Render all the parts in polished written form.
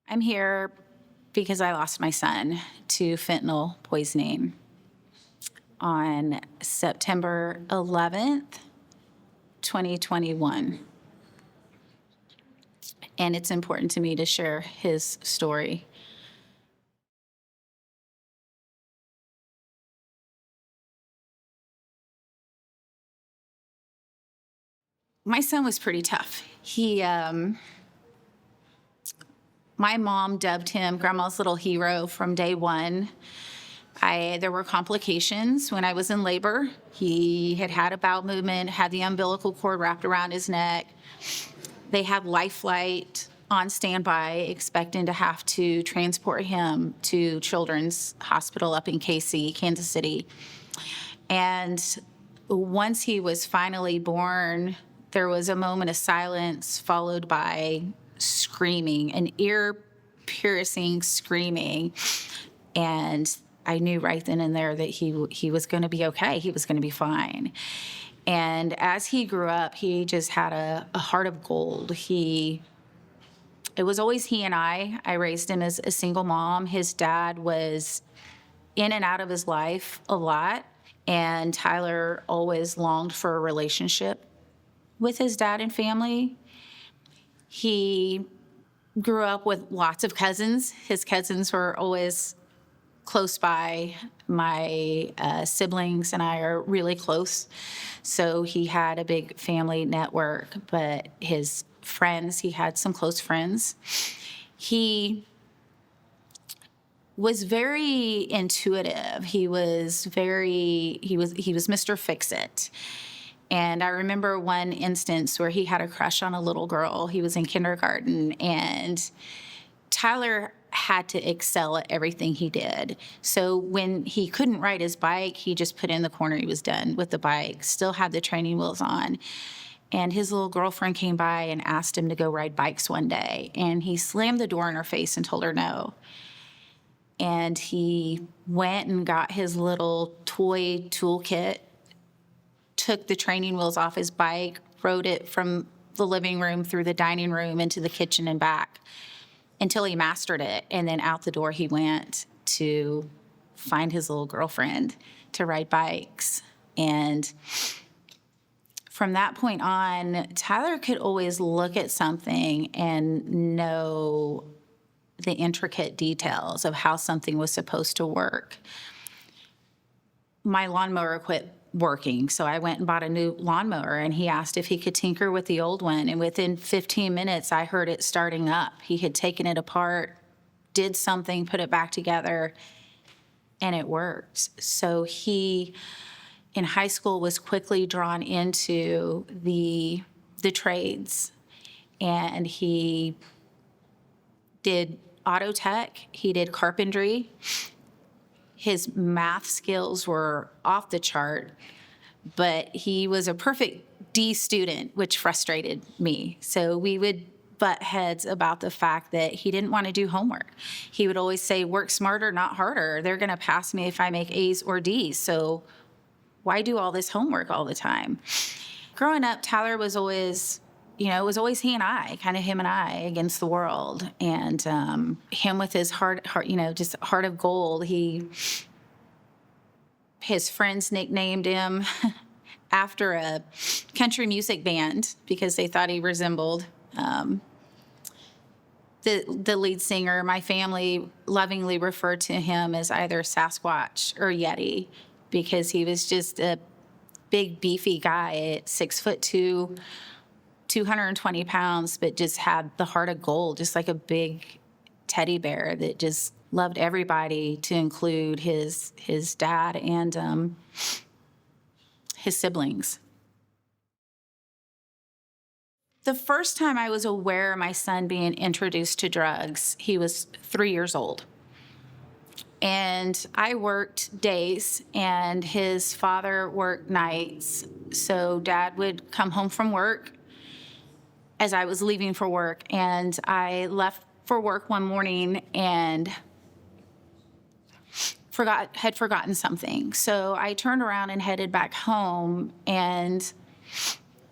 I'm here because I lost my son to fentanyl poisoning on September 11th, 2021. And it's important to me to share his story. My son was pretty tough. My mom dubbed him Grandma's little hero from day one. There were complications when I was in labor. He had a bowel movement, had the umbilical cord wrapped around his neck. They had life flight on standby, expecting to have to transport him to Children's Hospital up in KC, Kansas City. And once he was finally born, there was a moment of silence followed by screaming, an ear-piercing screaming. And I knew right then and there that he was going to be okay. He was going to be fine. And as he grew up, he just had a heart of gold. It was always he and I. I raised him as a single mom. His dad was in and out of his life a lot. And Tyler always longed for a relationship with his dad and family. He grew up with lots of cousins. His cousins were always close by. My siblings and I are really close. So he had a big family network, but his friends, he had some close friends. He was very intuitive. He was Mr. Fix-It. And I remember one instance where he had a crush on a little girl. He was in kindergarten, and Tyler had to excel at everything he did. So when he couldn't ride his bike, he just put in the corner. He was done with the bike, still had the training wheels on. And his little girlfriend came by and asked him to go ride bikes one day. And he slammed the door in her face and told her no. And he went and got his little toy toolkit, took the training wheels off his bike, rode it from the living room through the dining room into the kitchen and back until he mastered it. And then out the door he went to find his little girlfriend to ride bikes. And from that point on, Tyler could always look at something and know the intricate details of how something was supposed to work. My lawnmower quit working, so I went and bought a new lawnmower, and he asked if he could tinker with the old one, and within 15 minutes I heard it starting up. He had taken it apart, did something, put it back together, and it worked. So he, in high school, was quickly drawn into the trades, and he did auto tech, he did carpentry. His math skills were off the chart, but he was a perfect D student, which frustrated me. So we would butt heads about the fact that he didn't want to do homework. He would always say, work smarter, not harder. They're going to pass me if I make A's or D's. So why do all this homework all the time? Growing up, Tyler was always, it was always he and I, kind of him and I against the world. And him with his heart, just heart of gold. His friends nicknamed him after a country music band because they thought he resembled the lead singer. My family lovingly referred to him as either Sasquatch or Yeti because he was just a big, beefy guy at 6'2", 220 pounds, but just had the heart of gold, just like a big teddy bear that just loved everybody, to include his dad and his siblings. The first time I was aware of my son being introduced to drugs, he was 3 years old. And I worked days, and his father worked nights. So Dad would come home from work as I was leaving for work, and I left for work one morning and had forgotten something. So I turned around and headed back home, and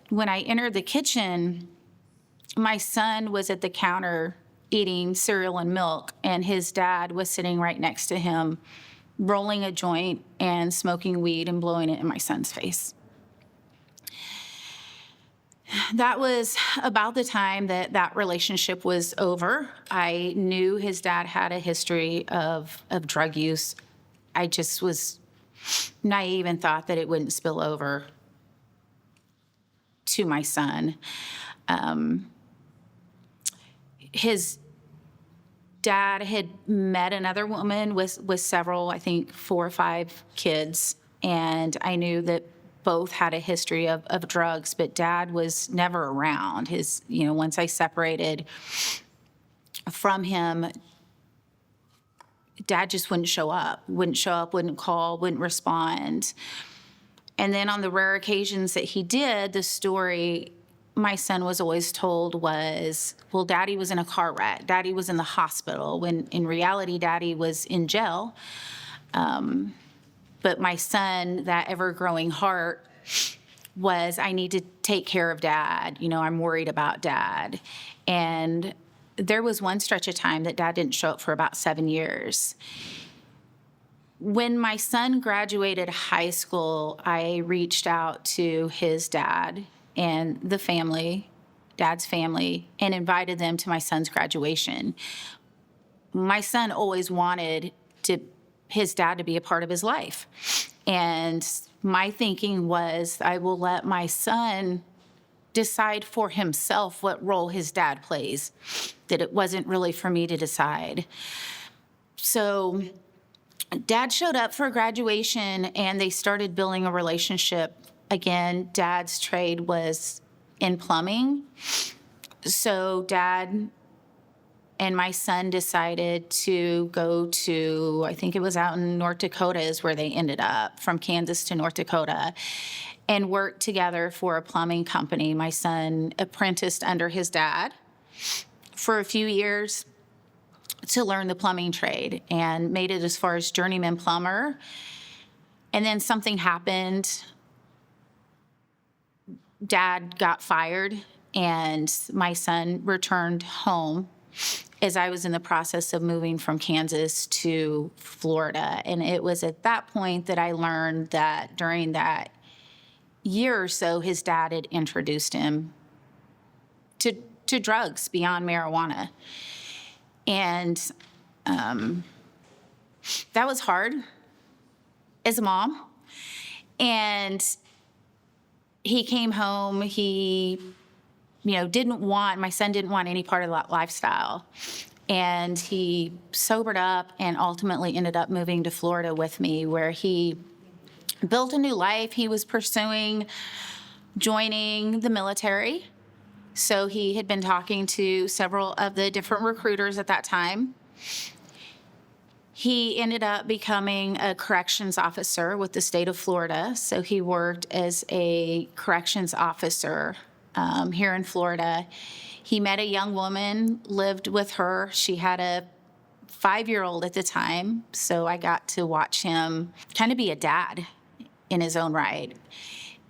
when I entered the kitchen, my son was at the counter eating cereal and milk, and his dad was sitting right next to him, rolling a joint and smoking weed and blowing it in my son's face. That was about the time that that relationship was over. I knew his dad had a history of drug use. I just was naive and thought that it wouldn't spill over to my son. His dad had met another woman with several, I think 4 or 5 kids, and I knew that both had a history of drugs, but Dad was never around. Once I separated from him, Dad just wouldn't show up, wouldn't call, wouldn't respond. And then on the rare occasions that he did, the story my son was always told was, well, Daddy was in a car wreck. Daddy was in the hospital, when in reality, Daddy was in jail. But my son, that ever-growing heart, was, I need to take care of Dad. I'm worried about Dad. And there was one stretch of time that Dad didn't show up for about 7 years. When my son graduated high school, I reached out to his dad and the family, Dad's family, and invited them to my son's graduation. My son always wanted his dad to be a part of his life. And my thinking was, I will let my son decide for himself what role his dad plays, that it wasn't really for me to decide. So Dad showed up for graduation, and they started building a relationship. Again, Dad's trade was in plumbing. So Dad and my son decided to go to, I think it was out in North Dakota is where they ended up, from Kansas to North Dakota, and worked together for a plumbing company. My son apprenticed under his dad for a few years to learn the plumbing trade and made it as far as journeyman plumber. And then something happened. Dad got fired, and my son returned home as I was in the process of moving from Kansas to Florida. And it was at that point that I learned that during that year or so, his dad had introduced him to drugs beyond marijuana. And that was hard as a mom. And he came home, my son didn't want any part of that lifestyle. And he sobered up and ultimately ended up moving to Florida with me, where he built a new life. He was pursuing joining the military. So he had been talking to several of the different recruiters at that time. He ended up becoming a corrections officer with the state of Florida. So he worked as a corrections officer here in Florida. He met a young woman, lived with her. She had a 5-year-old at the time. So I got to watch him kind of be a dad in his own right.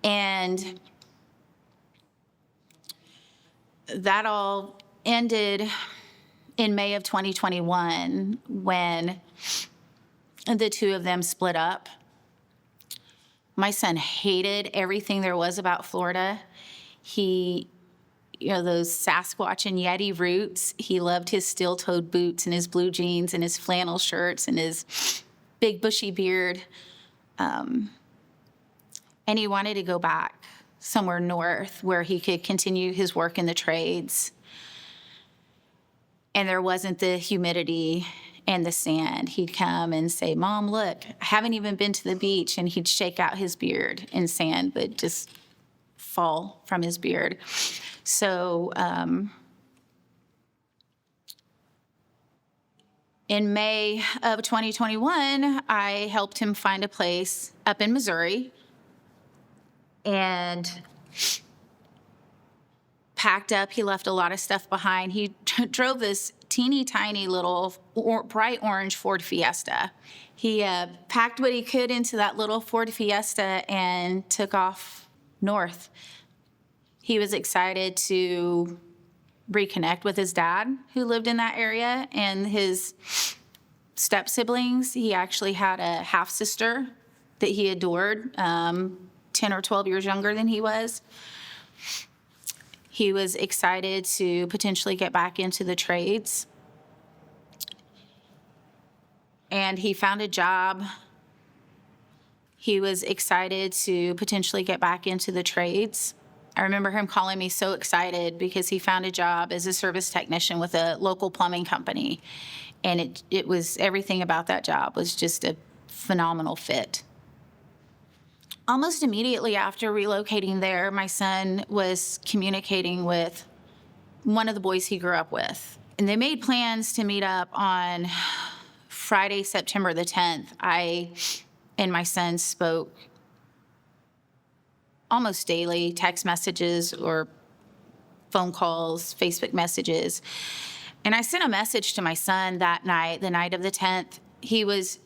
And that all ended in May of 2021 when the two of them split up. My son hated everything there was about Florida. He, those Sasquatch and Yeti roots, he loved his steel-toed boots and his blue jeans and his flannel shirts and his big bushy beard. And he wanted to go back somewhere north where he could continue his work in the trades. And there wasn't the humidity and the sand. He'd come and say, Mom, look, I haven't even been to the beach. And he'd shake out his beard, and sand would just fall from his beard. So in May of 2021, I helped him find a place up in Missouri and packed up. He left a lot of stuff behind. He drove this teeny tiny little bright orange Ford Fiesta. He packed what he could into that little Ford Fiesta and took off north. He was excited to reconnect with his dad who lived in that area and his step siblings. He actually had a half sister that he adored, 10 or 12 years younger than he was. He was excited to potentially get back into the trades. And he found a job. He was excited to potentially get back into the trades. I remember him calling me so excited because he found a job as a service technician with a local plumbing company. And it was, everything about that job was just a phenomenal fit. Almost immediately after relocating there, my son was communicating with one of the boys he grew up with. And they made plans to meet up on Friday, September the 10th. I and my son spoke almost daily, text messages or phone calls, Facebook messages. And I sent a message to my son that night, the night of the 10th. He was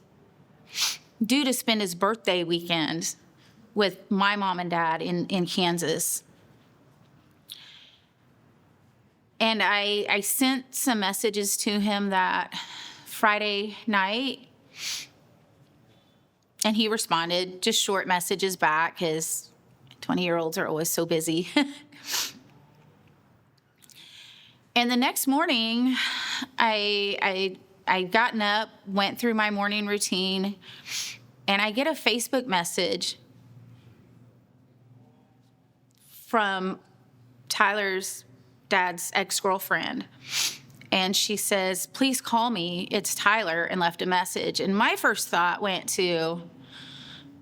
due to spend his birthday weekend with my mom and dad in Kansas. And I sent some messages to him that Friday night, and he responded, just short messages back, because 20-year-olds are always so busy. And the next morning, I gotten up, went through my morning routine, and I get a Facebook message from Tyler's dad's ex-girlfriend. And she says, "Please call me, it's Tyler," and left a message. And my first thought went to,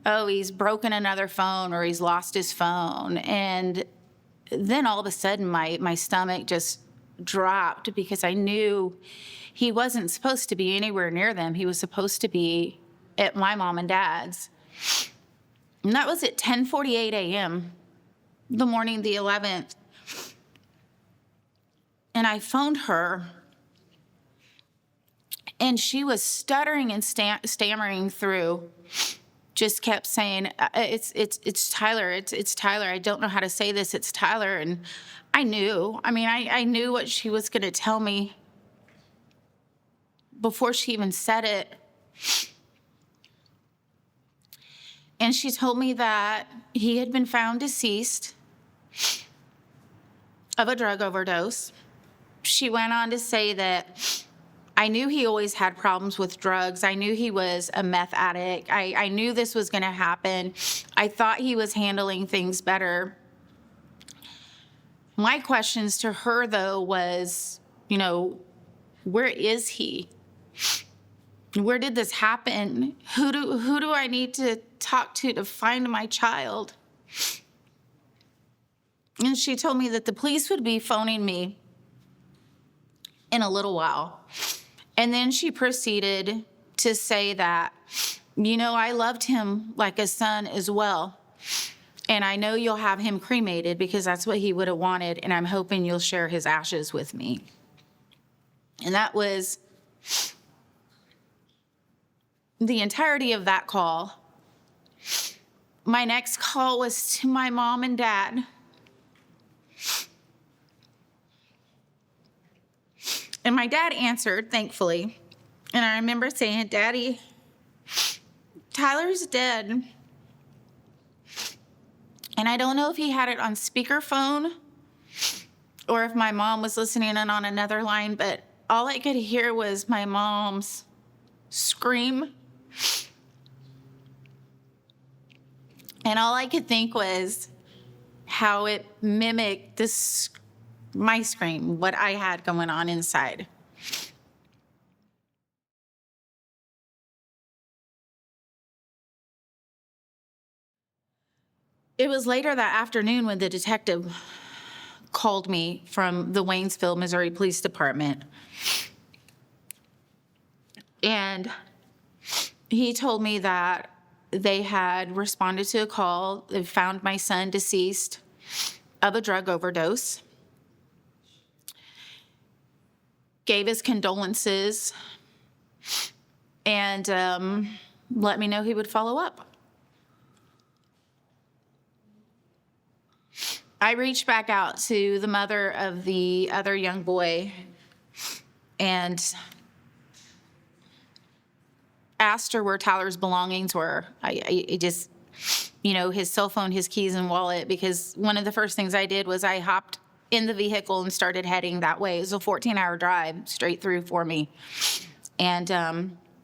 oh, he's broken another phone or he's lost his phone. And then all of a sudden my stomach just dropped because I knew he wasn't supposed to be anywhere near them. He was supposed to be at my mom and dad's. And that was at 10:48 a.m., the morning the 11th. And I phoned her, and she was stuttering and stammering through, just kept saying, it's Tyler, it's Tyler. I don't know how to say this, it's Tyler. And I knew, I knew what she was going to tell me before she even said it. And she told me that he had been found deceased of a drug overdose. She went on to say that I knew he always had problems with drugs. I knew he was a meth addict. I knew this was going to happen. I thought he was handling things better. My questions to her, though, was, where is he? Where did this happen? Who do I need to talk to find my child? And she told me that the police would be phoning me in a little while. And then she proceeded to say that, I loved him like a son as well. And I know you'll have him cremated because that's what he would have wanted. And I'm hoping you'll share his ashes with me. And that was the entirety of that call. My next call was to my mom and dad. And my dad answered, thankfully. And I remember saying, "Daddy, Tyler's dead." And I don't know if he had it on speakerphone or if my mom was listening in on another line, but all I could hear was my mom's scream. And all I could think was how it mimicked my scream, what I had going on inside. It was later that afternoon when the detective called me from the Waynesville, Missouri Police Department. And he told me that they had responded to a call. They found my son deceased of a drug overdose. Gave his condolences and let me know he would follow up. I reached back out to the mother of the other young boy and asked her where Tyler's belongings were. I just, his cell phone, his keys, and wallet, because one of the first things I did was I hopped in the vehicle and started heading that way. It was a 14-hour drive straight through for me. And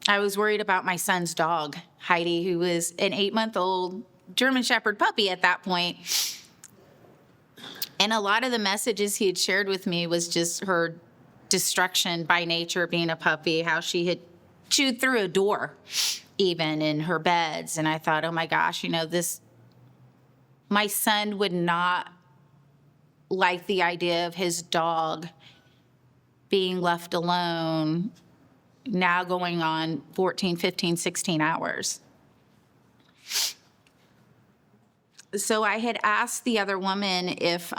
I was worried about my son's dog, Heidi, who was an 8-month-old German Shepherd puppy at that point. And a lot of the messages he had shared with me was just her destruction by nature, being a puppy, how she had chewed through a door even in her beds. And I thought, oh my gosh, my son would not like the idea of his dog being left alone, now going on 14, 15, 16 hours. So I had asked the other woman if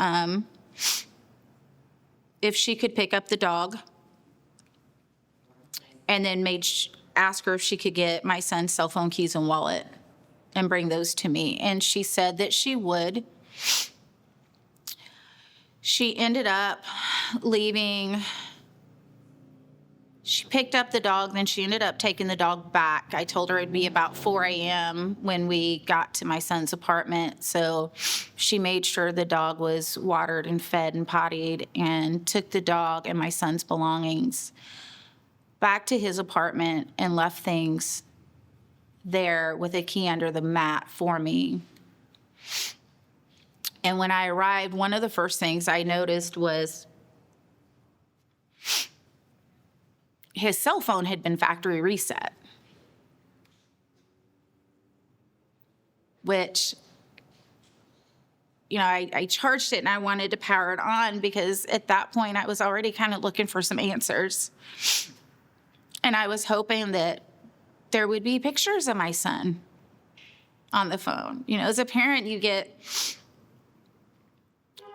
she could pick up the dog, and then ask her if she could get my son's cell phone, keys, and wallet and bring those to me. And she said that she would. She ended up leaving. She picked up the dog, then she ended up taking the dog back. I told her it'd be about 4 a.m. when we got to my son's apartment. So she made sure the dog was watered and fed and pottied, and took the dog and my son's belongings back to his apartment and left things there with a key under the mat for me. And when I arrived, one of the first things I noticed was his cell phone had been factory reset, which, I charged it and I wanted to power it on, because at that point I was already kind of looking for some answers. And I was hoping that there would be pictures of my son on the phone. As a parent, you get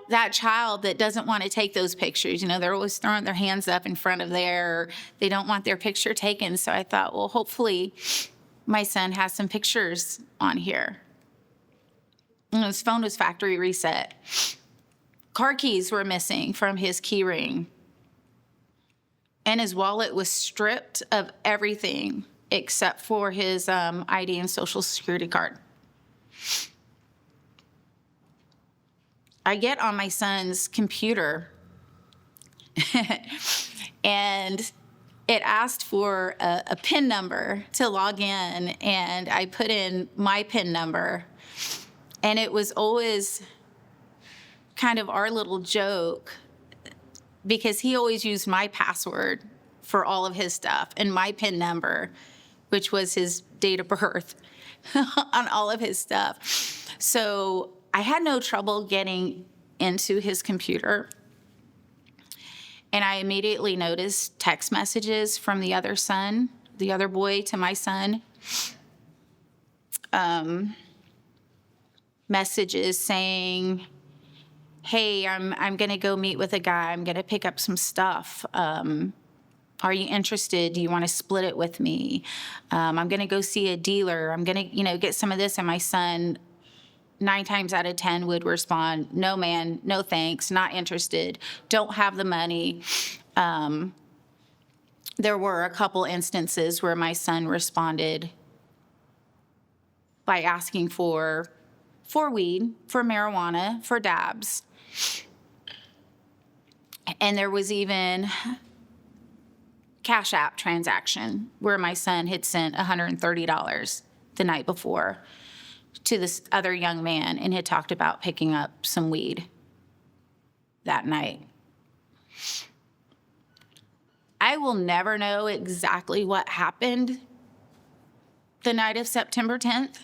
that child that doesn't want to take those pictures. They're always throwing their hands up in front of or they don't want their picture taken. So I thought, well, hopefully my son has some pictures on here. And his phone was factory reset. Car keys were missing from his key ring. And his wallet was stripped of everything except for his ID and Social Security card. I get on my son's computer and it asked for a PIN number to log in, and I put in my PIN number. And it was always kind of our little joke, because he always used my password for all of his stuff and my PIN number, which was his date of birth, on all of his stuff. So I had no trouble getting into his computer. And I immediately noticed text messages from the other boy to my son. Messages saying, hey, I'm going to go meet with a guy. I'm going to pick up some stuff. Are you interested? Do you want to split it with me? I'm going to go see a dealer. I'm going to, get some of this. And my son, 9 times out of 10, would respond, no, man, no thanks, not interested, don't have the money. There were a couple instances where my son responded by asking for weed, for marijuana, for dabs. And there was even Cash App transaction where my son had sent $130 the night before to this other young man and had talked about picking up some weed that night. I will never know exactly what happened the night of September 10th.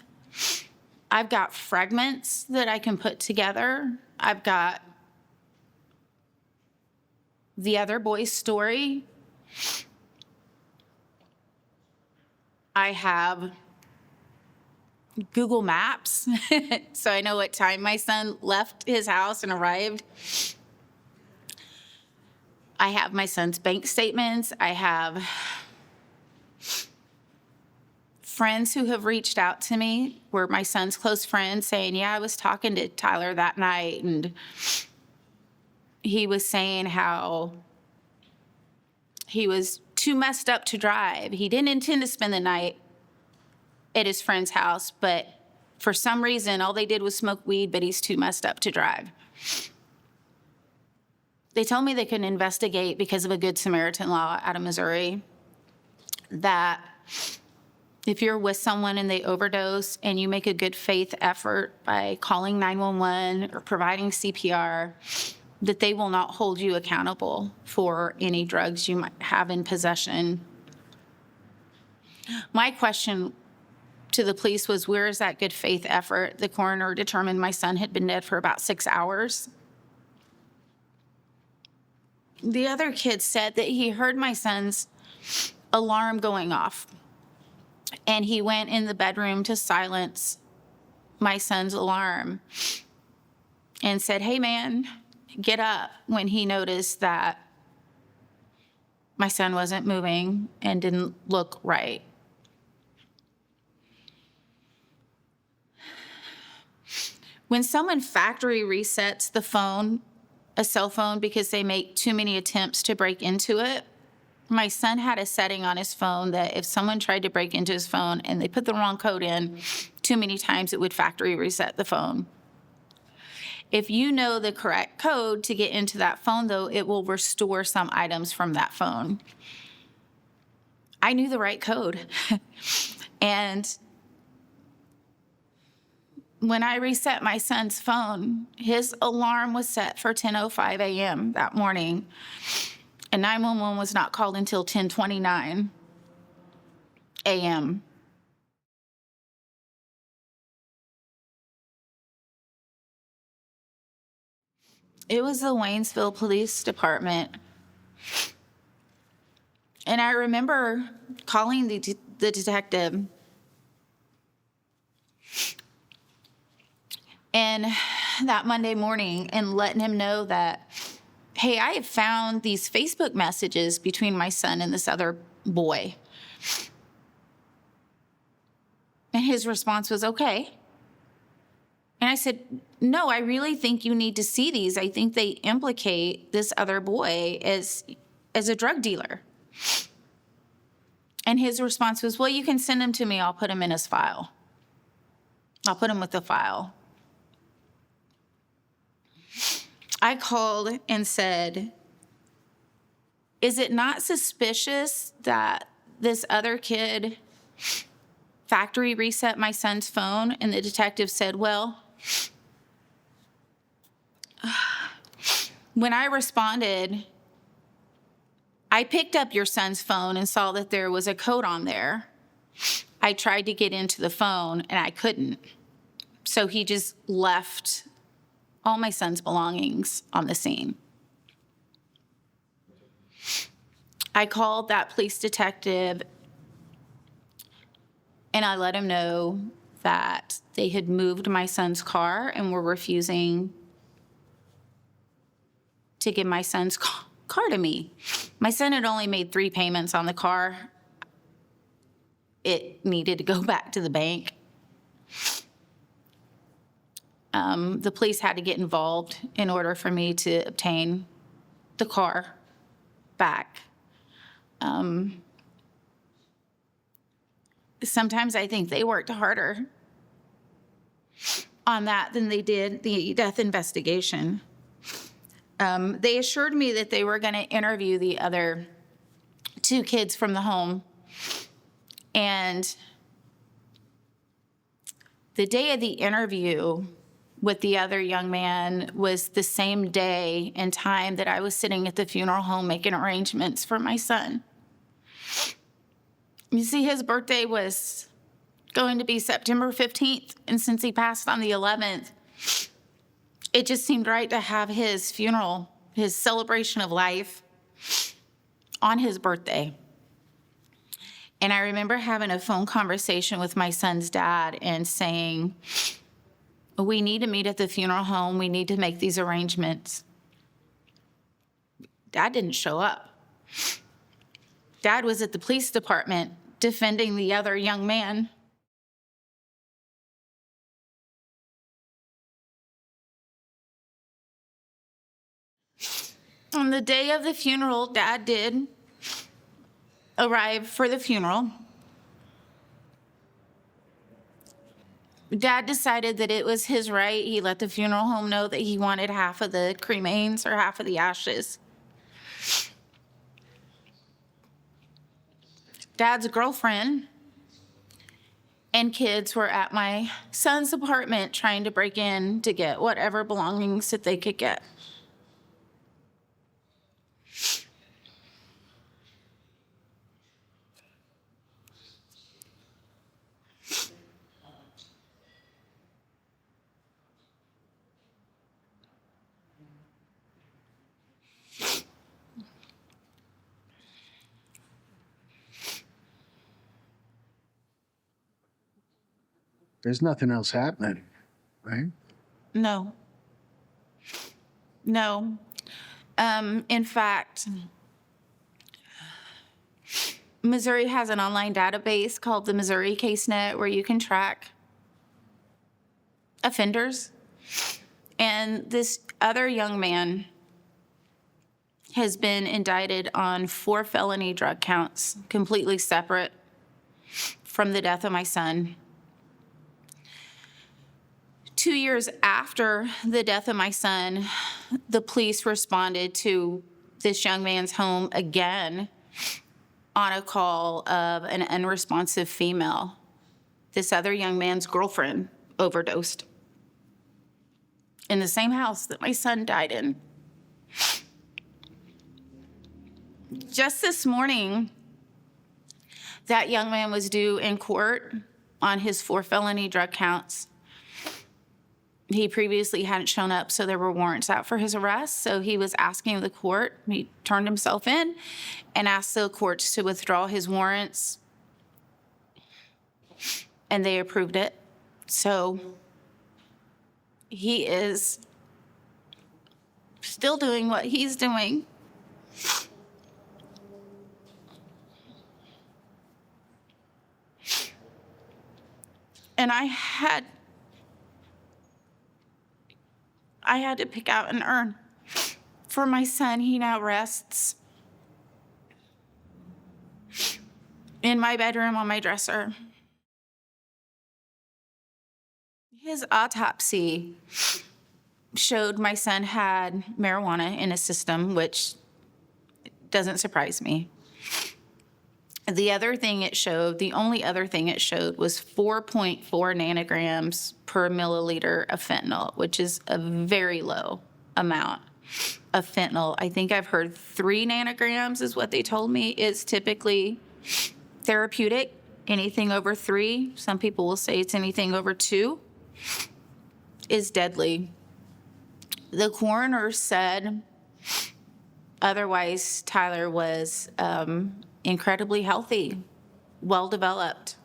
I've got fragments that I can put together. I've got the other boy's story. I have Google Maps, so I know what time my son left his house and arrived. I have my son's bank statements. I have friends who have reached out to me were my son's close friends saying, yeah, I was talking to Tyler that night, and he was saying how he was too messed up to drive. He didn't intend to spend the night at his friend's house, but for some reason, all they did was smoke weed, but he's too messed up to drive. They told me they couldn't investigate because of a Good Samaritan law out of Missouri, that if you're with someone and they overdose and you make a good faith effort by calling 911 or providing CPR, that they will not hold you accountable for any drugs you might have in possession. My question to the police was, where is that good faith effort? The coroner determined my son had been dead for about 6 hours. The other kid said that he heard my son's alarm going off, and he went in the bedroom to silence my son's alarm and said, hey, man, get up, when he noticed that my son wasn't moving and didn't look right. When someone factory resets the phone, a cell phone, because they make too many attempts to break into it, my son had a setting on his phone that if someone tried to break into his phone and they put the wrong code in too many times, it would factory reset the phone. If you know the correct code to get into that phone, though, it will restore some items from that phone. I knew the right code. And when I reset my son's phone, his alarm was set for 10:05 a.m. that morning, and 911 was not called until 10:29 a.m. It was the Waynesville Police Department. And I remember calling the detective and that Monday morning and letting him know that, hey, I have found these Facebook messages between my son and this other boy. And his response was, okay. And I said, no, I really think you need to see these. I think they implicate this other boy as a drug dealer. And his response was, well, you can send them to me. I'll put them in his file. I'll put them with the file. I called and said, is it not suspicious that this other kid factory reset my son's phone? And the detective said, well, when I responded, I picked up your son's phone and saw that there was a code on there. I tried to get into the phone and I couldn't. So he just left all my son's belongings on the scene. I called that police detective and I let him know that they had moved my son's car and were refusing to give my son's car to me. My son had only made 3 payments on the car. It needed to go back to the bank. The police had to get involved in order for me to obtain the car back. Sometimes I think they worked harder on that than they did the death investigation. They assured me that they were going to interview the other 2 kids from the home. And the day of the interview with the other young man was the same day and time that I was sitting at the funeral home making arrangements for my son. You see, his birthday was going to be September 15th, and since he passed on the 11th, it just seemed right to have his funeral, his celebration of life, on his birthday. And I remember having a phone conversation with my son's dad and saying, we need to meet at the funeral home. We need to make these arrangements. Dad didn't show up. Dad was at the police department defending the other young man. On the day of the funeral, Dad did arrive for the funeral. Dad decided that it was his right. He let the funeral home know that he wanted half of the cremains or half of the ashes. Dad's girlfriend and kids were at my son's apartment trying to break in to get whatever belongings that they could get. There's nothing else happening, right? No. No. In fact, Missouri has an online database called the Missouri CaseNet where you can track offenders. And this other young man has been indicted on 4 felony drug counts, completely separate from the death of my son. 2 years after the death of my son, the police responded to this young man's home again on a call of an unresponsive female. This other young man's girlfriend overdosed in the same house that my son died in. Just this morning, that young man was due in court on his 4 felony drug counts. He previously hadn't shown up, so there were warrants out for his arrest. So he was asking the court, he turned himself in and asked the courts to withdraw his warrants, and they approved it. So he is still doing what he's doing. And I had to pick out an urn for my son. He now rests in my bedroom on my dresser. His autopsy showed my son had marijuana in his system, which doesn't surprise me. The other thing it showed, the only other thing it showed was 4.4 nanograms per milliliter of fentanyl, which is a very low amount of fentanyl. I think I've heard 3 nanograms is what they told me is typically therapeutic. Anything over 3, some people will say it's anything over 2, is deadly. The coroner said otherwise Tyler was incredibly healthy, well-developed,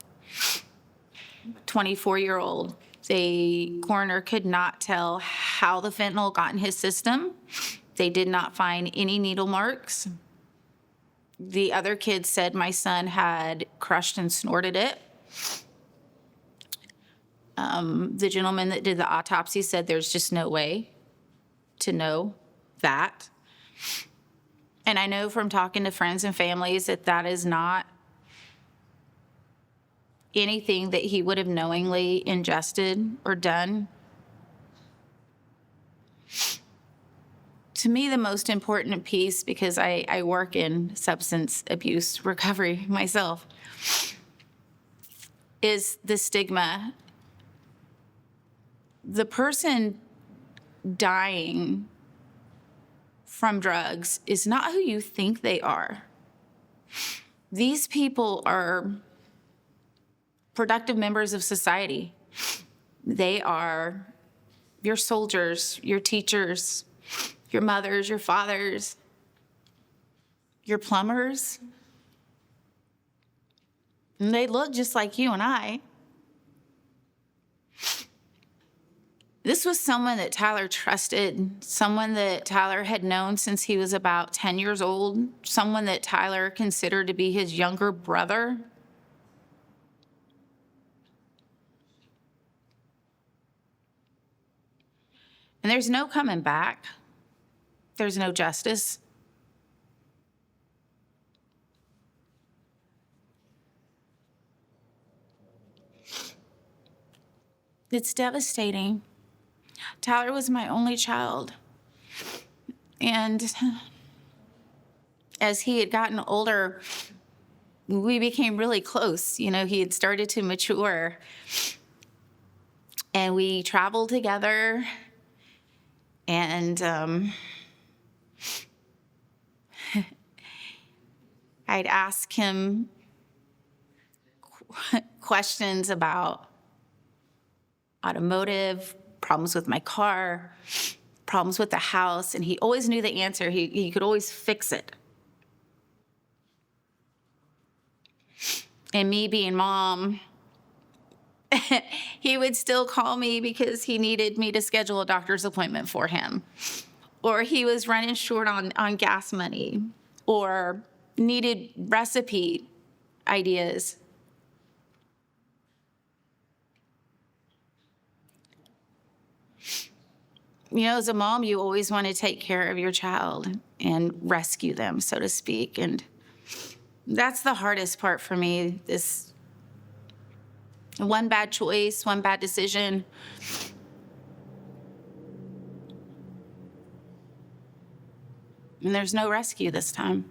24-year-old. The coroner could not tell how the fentanyl got in his system. They did not find any needle marks. The other kids said my son had crushed and snorted it. The gentleman that did the autopsy said there's just no way to know that. And I know from talking to friends and families that that is not anything that he would have knowingly ingested or done. To me, the most important piece, because I work in substance abuse recovery myself, is the stigma. The person dying from drugs is not who you think they are. These people are productive members of society. They are your soldiers, your teachers, your mothers, your fathers, your plumbers. And they look just like you and I. This was someone that Tyler trusted, someone that Tyler had known since he was about 10 years old, someone that Tyler considered to be his younger brother. And there's no coming back. There's no justice. It's devastating. Tyler was my only child. And as he had gotten older, we became really close. You know, he had started to mature. And we traveled together. And I'd ask him questions about automotive, problems with my car, problems with the house, and he always knew the answer. He could always fix it. And me being mom, he would still call me because he needed me to schedule a doctor's appointment for him. Or he was running short on gas money, or needed recipe ideas. You know, as a mom, you always want to take care of your child and rescue them, so to speak. And that's the hardest part for me, this one bad choice, one bad decision. And there's no rescue this time.